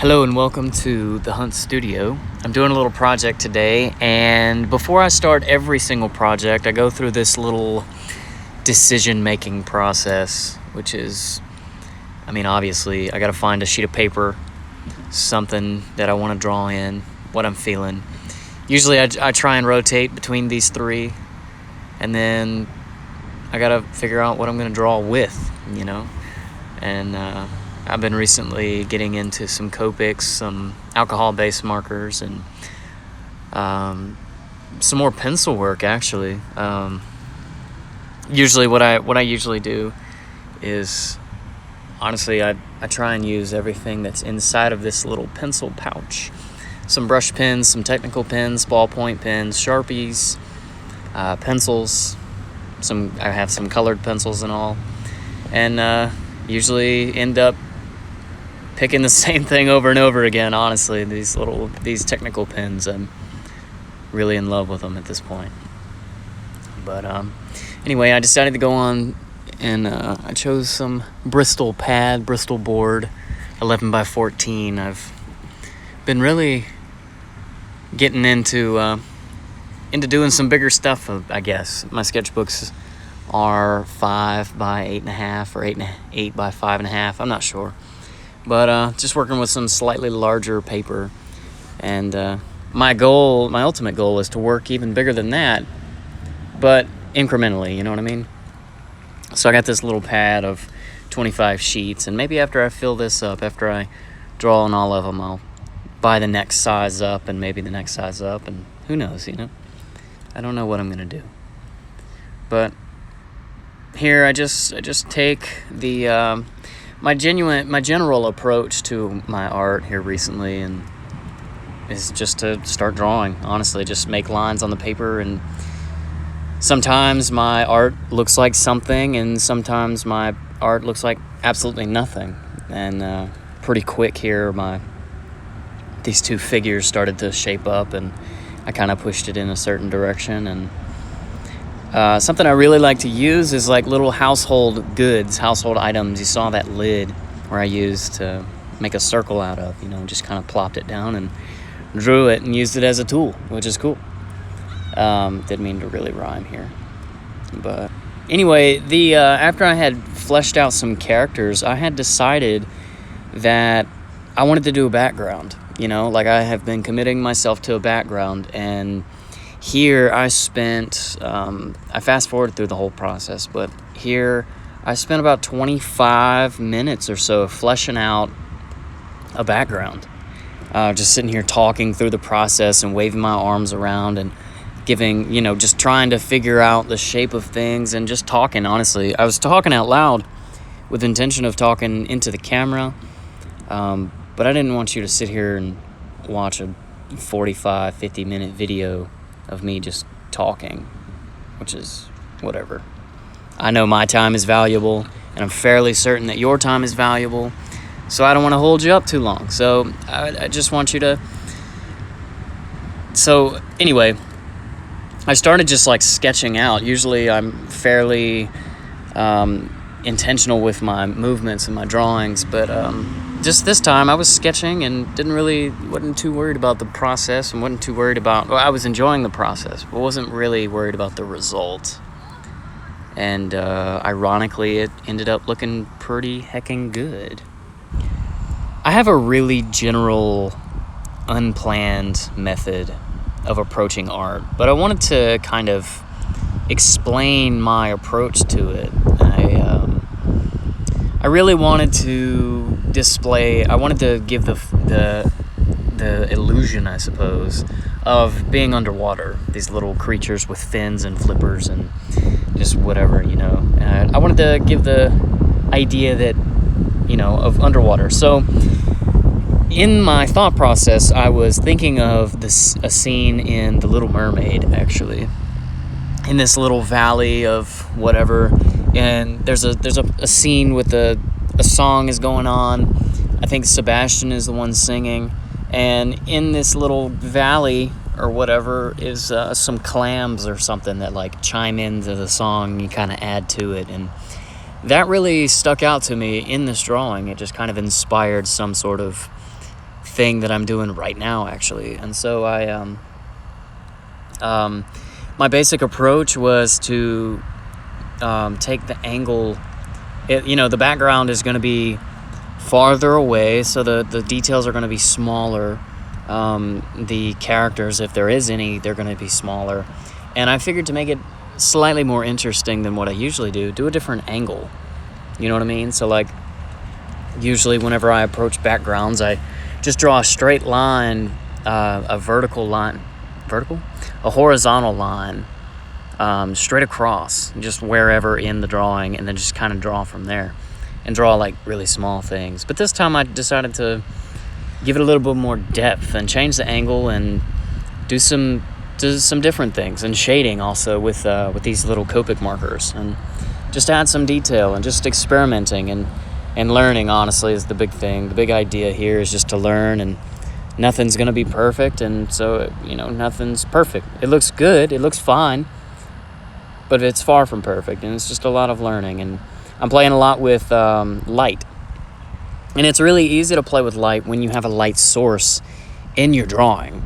Hello and welcome to the Hunt Studio. I'm doing a little project today, and before I start every single project, I go through this little decision-making process, which is, obviously, I gotta find a sheet of paper, something that I want to draw in, what I'm feeling. Usually I try and rotate between these three, and then I gotta figure out what I'm gonna draw with, and I've been recently getting into some Copics, some alcohol-based markers, and some more pencil work, actually. Usually what I usually do is, honestly, I try and use everything that's inside of this little pencil pouch. Some brush pens, some technical pens, ballpoint pens, Sharpies, pencils. I have some colored pencils and all. And usually end up picking the same thing over and over again. Honestly, these technical pens, I'm really in love with them at this point. But anyway, I decided to go on and I chose some Bristol board, 11 by 14. I've been really getting into doing some bigger stuff, I guess. My sketchbooks are 5 by 8.5 or 8 by 5.5. I'm not sure. But just working with some slightly larger paper. And my ultimate goal is to work even bigger than that, but incrementally, you know what I mean? So I got this little pad of 25 sheets, and maybe after I fill this up, after I draw on all of them, I'll buy the next size up and maybe the next size up, and who knows, I don't know what I'm going to do. But here I just take the my general approach to my art here recently, and is just to start drawing. Honestly, just make lines on the paper, and sometimes my art looks like something, and sometimes my art looks like absolutely nothing. And pretty quick here, these two figures started to shape up, and I kind of pushed it in a certain direction. And something I really like to use is like little household items. You saw that lid where I used to make a circle out of, just kind of plopped it down and drew it and used it as a tool, which is cool. Didn't mean to really rhyme here. But anyway, after I had fleshed out some characters, I had decided that I wanted to do a background. Like I have been committing myself to a background, and here I spent, I fast forwarded through the whole process, but here I spent about 25 minutes or so fleshing out a background. Just sitting here talking through the process and waving my arms around and giving, just trying to figure out the shape of things and just talking, honestly. I was talking out loud with the intention of talking into the camera, but I didn't want you to sit here and watch a 45, 50-minute video of me just talking, which is whatever. I know my time is valuable, and I'm fairly certain that your time is valuable, so I don't want to hold you up too long. So I just want you to... So anyway, I started just like sketching out. Usually I'm fairly intentional with my movements and my drawings, but just this time I was sketching and wasn't too worried about the process, and wasn't too worried about, I was enjoying the process, but wasn't really worried about the result. And ironically, it ended up looking pretty heckin' good. I have a really general, unplanned method of approaching art, but I wanted to kind of explain my approach to it. I really wanted to give the illusion, I suppose, of being underwater. These little creatures with fins and flippers and just whatever, And I wanted to give the idea that, of underwater. So in my thought process, I was thinking of a scene in The Little Mermaid, actually, in this little valley of whatever. And there's a scene with a song is going on. I think Sebastian is the one singing, and in this little valley or whatever is some clams or something that like chime into the song. You kind of add to it, and that really stuck out to me in this drawing. It just kind of inspired some sort of thing that I'm doing right now, actually. And so my basic approach was to take the angle. The background is going to be farther away, so the details are going to be smaller. The characters, if there is any, they're going to be smaller. And I figured to make it slightly more interesting than what I usually do a different angle. You know what I mean? So like, usually whenever I approach backgrounds, I just draw a straight line, a horizontal line, straight across, just wherever in the drawing, and then just kind of draw from there and draw like really small things. But this time I decided to give it a little bit more depth and change the angle and do some different things, and shading also with these little Copic markers, and just add some detail, and just experimenting and learning, honestly, is the big thing. The big idea here is just to learn, and nothing's going to be perfect, and so, nothing's perfect. It looks good, it looks fine, but it's far from perfect, and it's just a lot of learning. And I'm playing a lot with light. And it's really easy to play with light when you have a light source in your drawing.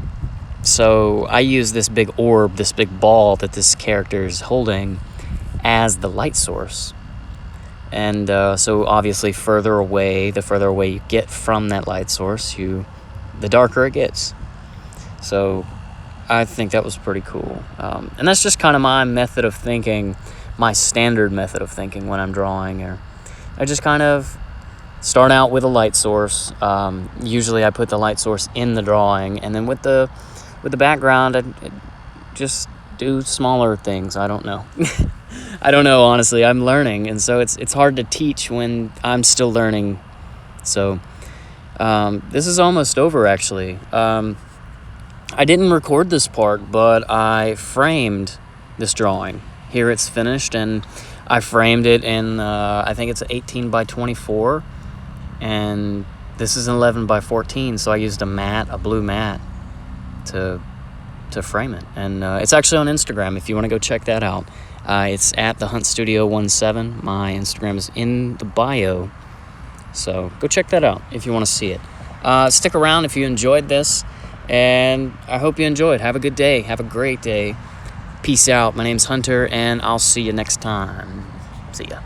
So I use this big orb, this big ball that this character is holding as the light source. And so obviously the further away you get from that light source, the darker it gets. So I think that was pretty cool. And that's just kind of my method of thinking, my standard method of thinking when I'm drawing. Or I just kind of start out with a light source. Usually I put the light source in the drawing, and then with the background, I just do smaller things. I don't know. I don't know, honestly. I'm learning, and so it's hard to teach when I'm still learning. So this is almost over, actually. I didn't record this part, but I framed this drawing. Here it's finished, and I framed it in, I think it's 18 by 24, and this is an 11 by 14, so I used a blue mat to frame it. And it's actually on Instagram if you want to go check that out. It's at the Hunt Studio 17. My Instagram is in the bio, so go check that out if you want to see it. Stick around if you enjoyed this, and I hope you enjoyed. Have a good day. Have a great day. Peace out. My name's Hunter, and I'll see you next time. See ya.